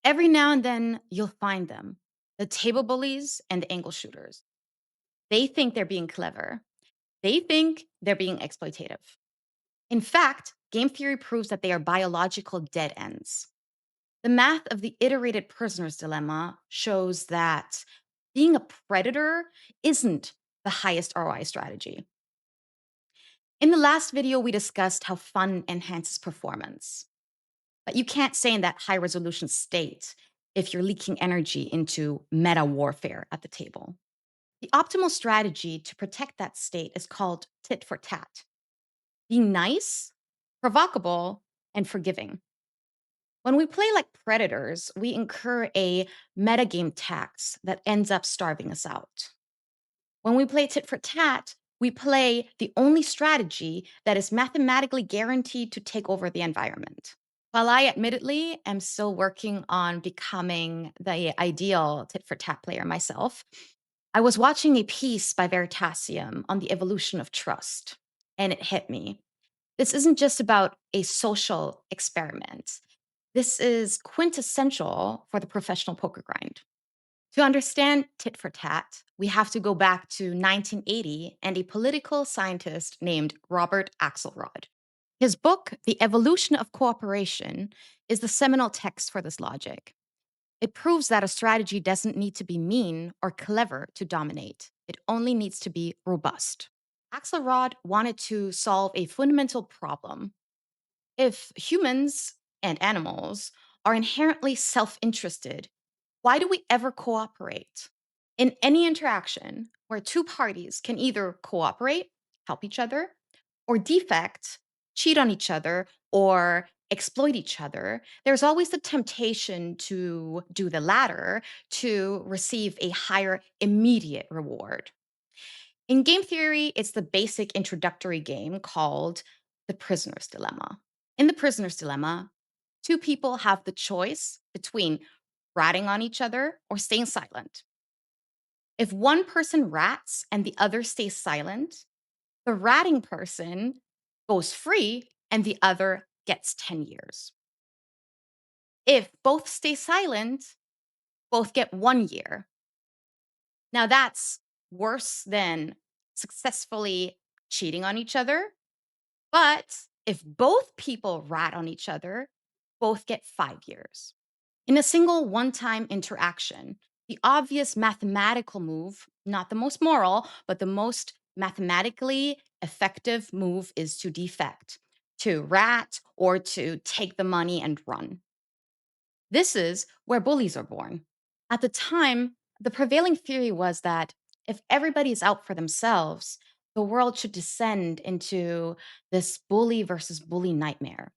Every now and then, you'll find them, the table bullies and the angle shooters. They think they're being clever. They think they're being exploitative. In fact, game theory proves that they are biological dead ends. The math of the iterated prisoner's dilemma shows that being a predator isn't the highest ROI strategy. In the last video, we discussed how fun enhances performance. But you can't stay in that high resolution state if you're leaking energy into meta warfare at the table. The optimal strategy to protect that state is called tit for tat, being nice, provocable, and forgiving. When we play like predators, we incur a metagame tax that ends up starving us out. When we play tit for tat, we play the only strategy that is mathematically guaranteed to take over the environment. While I admittedly am still working on becoming the ideal tit for tat player myself, I was watching a piece by Veritasium on the evolution of trust, and it hit me. This isn't just about a social experiment. This is quintessential for the professional poker grind. To understand tit for tat, we have to go back to 1980 and a political scientist named Robert Axelrod. His book, The Evolution of Cooperation, is the seminal text for this logic. It proves that a strategy doesn't need to be mean or clever to dominate, it only needs to be robust. Axelrod wanted to solve a fundamental problem. If humans and animals are inherently self interested, why do we ever cooperate? In any interaction where two parties can either cooperate, help each other, or defect, cheat on each other, or exploit each other, there's always the temptation to do the latter to receive a higher immediate reward. In game theory, it's the basic introductory game called the prisoner's dilemma. In the prisoner's dilemma, two people have the choice between ratting on each other or staying silent. If one person rats and the other stays silent, the ratting person goes free and the other gets 10 years. If both stay silent, both get 1 year. Now that's worse than successfully cheating on each other. But if both people rat on each other, both get 5 years. In a single one time interaction, the obvious mathematical move, not the most moral, but the most mathematically effective move is to defect, to rat, or to take the money and run. This is where bullies are born. At the time, the prevailing theory was that if everybody's out for themselves, the world should descend into this bully versus bully nightmare.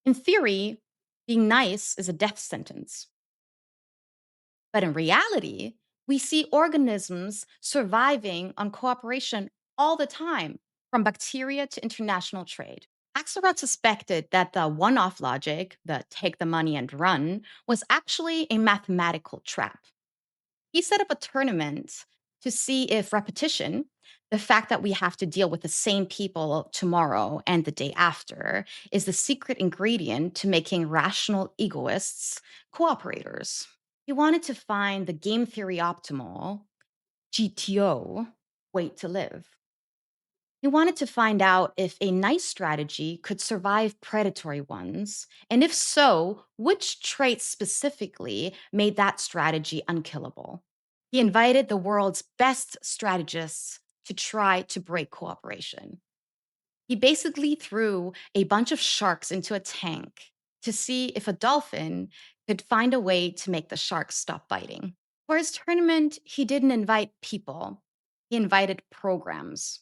In theory, being nice is a death sentence. But in reality, we see organisms surviving on cooperation all the time, from bacteria to international trade. Axelrod suspected that the one off logic, the take the money and run, was actually a mathematical trap. He set up a tournament to see if repetition, the fact that we have to deal with the same people tomorrow and the day after, is the secret ingredient to making rational egoists cooperators. He wanted to find the game theory optimal, GTO, way to live. He wanted to find out if a nice strategy could survive predatory ones, and if so, which traits specifically made that strategy unkillable. He invited the world's best strategists to try to break cooperation. He basically threw a bunch of sharks into a tank to see if a dolphin could find a way to make the sharks stop biting. For his tournament, he didn't invite people, he invited programs.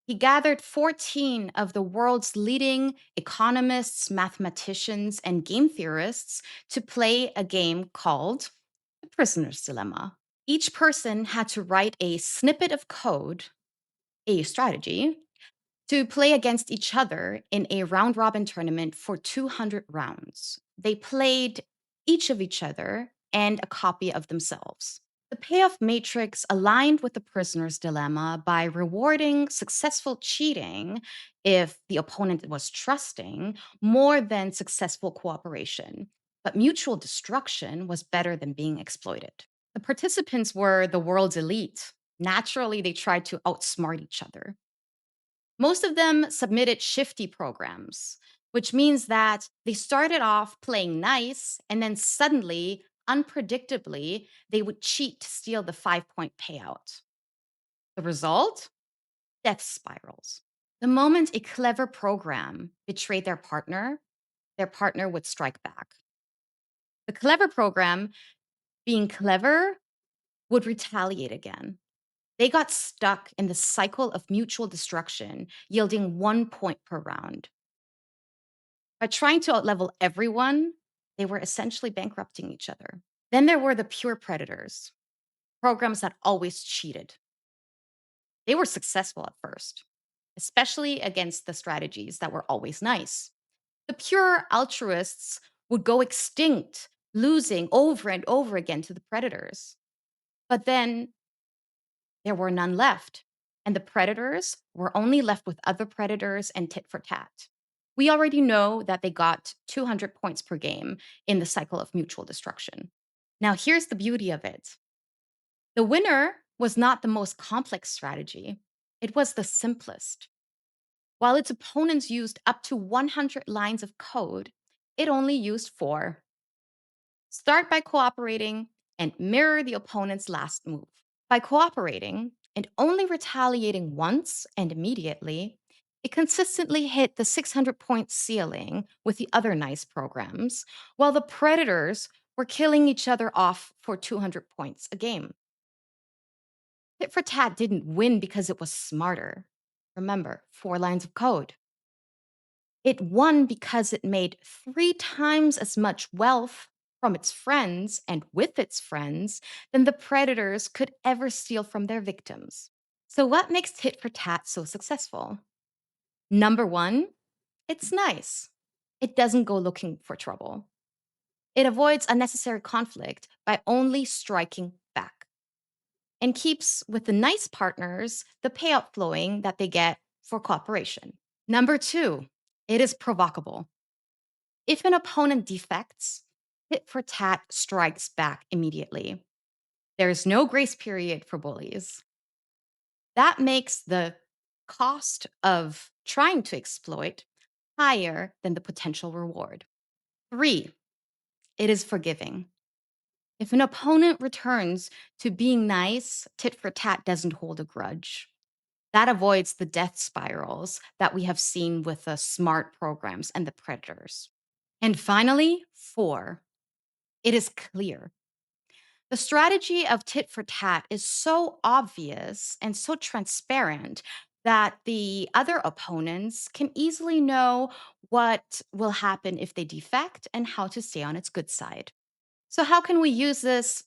He gathered 14 of the world's leading economists, mathematicians, and game theorists to play a game called The Prisoner's Dilemma. Each person had to write a snippet of code, a strategy, to play against each other in a round robin tournament for 200 rounds. They played each of each other and a copy of themselves. The payoff matrix aligned with the prisoner's dilemma by rewarding successful cheating if the opponent was trusting more than successful cooperation. But mutual destruction was better than being exploited. The participants were the world's elite. Naturally, they tried to outsmart each other. Most of them submitted shifty programs, which means that they started off playing nice and then suddenly, unpredictably, they would cheat to steal the 5 point payout. The result? Death spirals. The moment a clever program betrayed their partner would strike back. The clever program, being clever, would retaliate again. They got stuck in the cycle of mutual destruction, yielding 1 point per round. By trying to outlevel everyone, they were essentially bankrupting each other. Then there were the pure predators, programs that always cheated. They were successful at first, especially against the strategies that were always nice. The pure altruists would go extinct, losing over and over again to the predators. But then there were none left, and the predators were only left with other predators and tit for tat. We already know that they got 200 points per game in the cycle of mutual destruction. Now, here's the beauty of it: the winner was not the most complex strategy, it was the simplest. While its opponents used up to 100 lines of code, it only used four. Start by cooperating and mirror the opponent's last move. By cooperating and only retaliating once and immediately, it consistently hit the 600 point ceiling with the other nice programs, while the predators were killing each other off for 200 points a game. Tit for tat didn't win because it was smarter. Remember, four lines of code. It won because it made 3 times as much wealth from its friends and with its friends than the predators could ever steal from their victims. So, what makes tit for tat so successful? Number one, it's nice. It doesn't go looking for trouble. It avoids unnecessary conflict by only striking back and keeps with the nice partners the payout flowing that they get for cooperation. Number two, it is provocable. If an opponent defects, tit for tat strikes back immediately. There is no grace period for bullies. That makes the cost of trying to exploit higher than the potential reward. Three, it is forgiving. If an opponent returns to being nice, tit for tat doesn't hold a grudge. That avoids the death spirals that we have seen with the smart programs and the predators. And finally, four, it is clear. The strategy of tit for tat is so obvious and so transparent that the other opponents can easily know what will happen if they defect and how to stay on its good side. So, how can we use this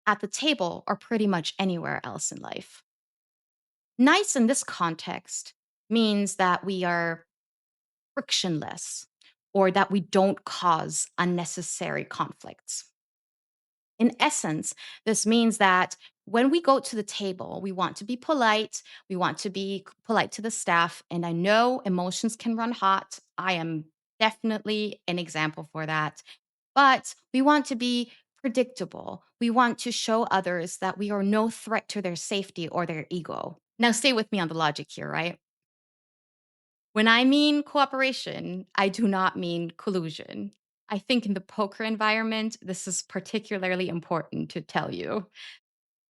at the table or pretty much anywhere else in life? Nice in this context means that we are frictionless or that we don't cause unnecessary conflicts. In essence, this means that when we go to the table, we want to be polite. We want to be polite to the staff. And I know emotions can run hot. I am definitely an example for that. But we want to be predictable. We want to show others that we are no threat to their safety or their ego. Now, stay with me on the logic here, right? When I mean cooperation, I do not mean collusion. I think in the poker environment, this is particularly important to tell you.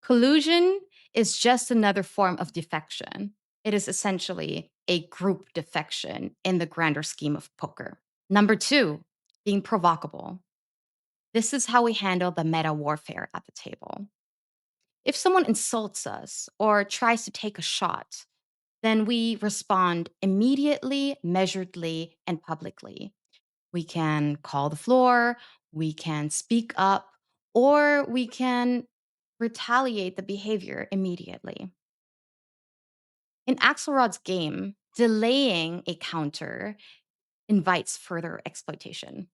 Collusion is just another form of defection. It is essentially a group defection in the grander scheme of poker. Number two, being provocable. This is how we handle the meta warfare at the table. If someone insults us or tries to take a shot, then we respond immediately, measuredly, and publicly. We can call the floor, we can speak up, or we can retaliate the behavior immediately. In Axelrod's game, delaying a counter invites further exploitation.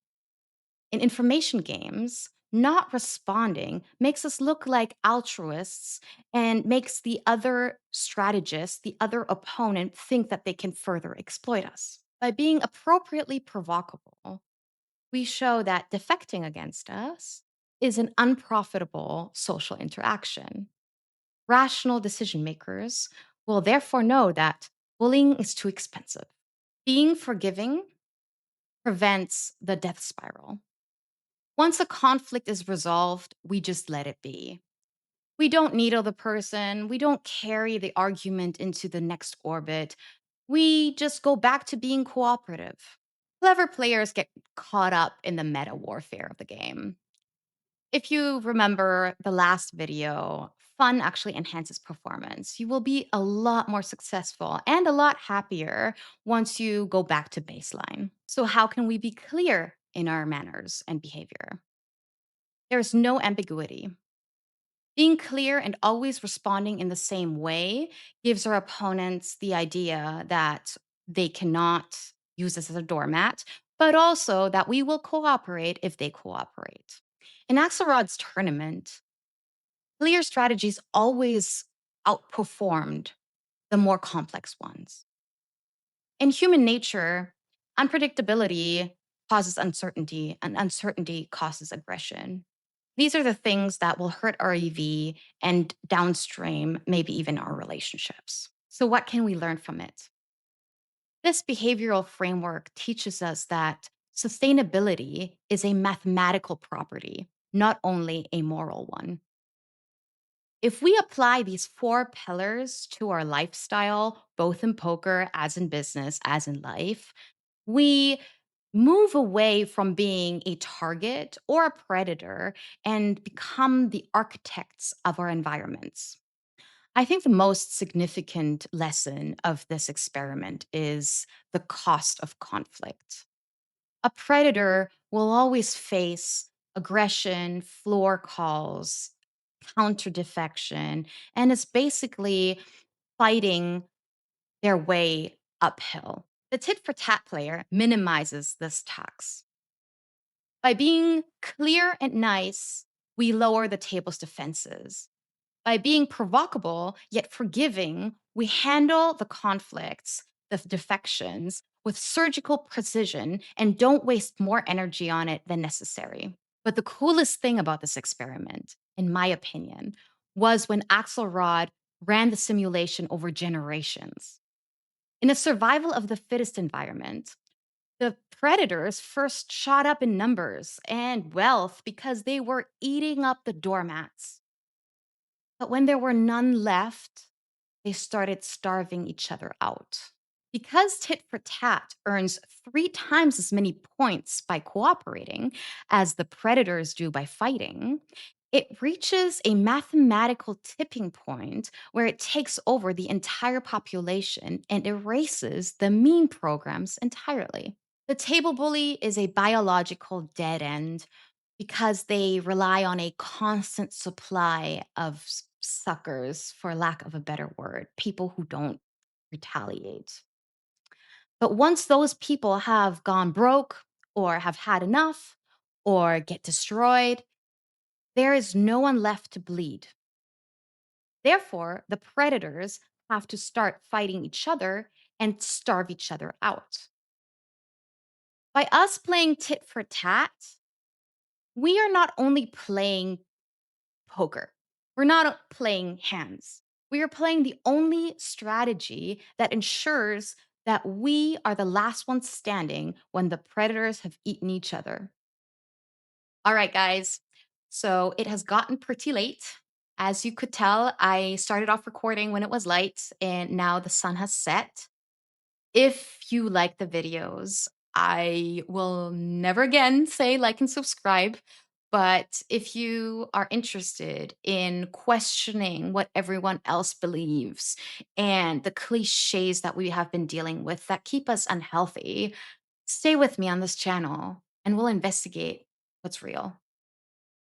In information games, not responding makes us look like altruists and makes the other strategist, the other opponent, think that they can further exploit us. By being appropriately provocable, We show that defecting against us is an unprofitable social interaction. Rational decision makers will therefore know that bullying is too expensive. Being forgiving prevents the death spiral. Once a conflict is resolved, we just let it be. We don't needle the person. We don't carry the argument into the next orbit. We just go back to being cooperative. Clever players get caught up in the meta warfare of the game. If you remember the last video, fun actually enhances performance. You will be a lot more successful and a lot happier once you go back to baseline. So, how can we be clear in our manners and behavior? There's no ambiguity. Being clear and always responding in the same way gives our opponents the idea that they cannot use us as a doormat, but also that we will cooperate if they cooperate. In Axelrod's tournament, clear strategies always outperformed the more complex ones. In human nature, unpredictability causes uncertainty, and uncertainty causes aggression. These are the things that will hurt our EV and downstream, maybe even our relationships. So, what can we learn from it? This behavioral framework teaches us that sustainability is a mathematical property, not only a moral one. If we apply these four pillars to our lifestyle, both in poker, as in business, as in life, we move away from being a target or a predator and become the architects of our environments. I think the most significant lesson of this experiment is the cost of conflict. A predator will always face aggression, floor calls, counter defection, and is basically fighting their way uphill. The tit for tat player minimizes this tax. By being clear and nice, we lower the table's defenses. By being provocable yet forgiving, we handle the conflicts, the defections, with surgical precision and don't waste more energy on it than necessary. But the coolest thing about this experiment, in my opinion, was when Axelrod ran the simulation over generations. In a survival of the fittest environment, the predators first shot up in numbers and wealth because they were eating up the doormats. But when there were none left, they started starving each other out. Because tit for tat earns 3 times as many points by cooperating as the predators do by fighting, it reaches a mathematical tipping point where it takes over the entire population and erases the mean programs entirely. The table bully is a biological dead end because they rely on a constant supply of suckers, for lack of a better word, people who don't retaliate. But once those people have gone broke or have had enough or get destroyed, there is no one left to bleed. Therefore, the predators have to start fighting each other and starve each other out. By us playing tit for tat, we are not only playing poker, we're not playing hands. We are playing the only strategy that ensures that we are the last ones standing when the predators have eaten each other. All right, guys. So it has gotten pretty late. As you could tell, I started off recording when it was light, and now the sun has set. If you like the videos, I will never again say like and subscribe. But if you are interested in questioning what everyone else believes and the cliches that we have been dealing with that keep us unhealthy, stay with me on this channel and we'll investigate what's real.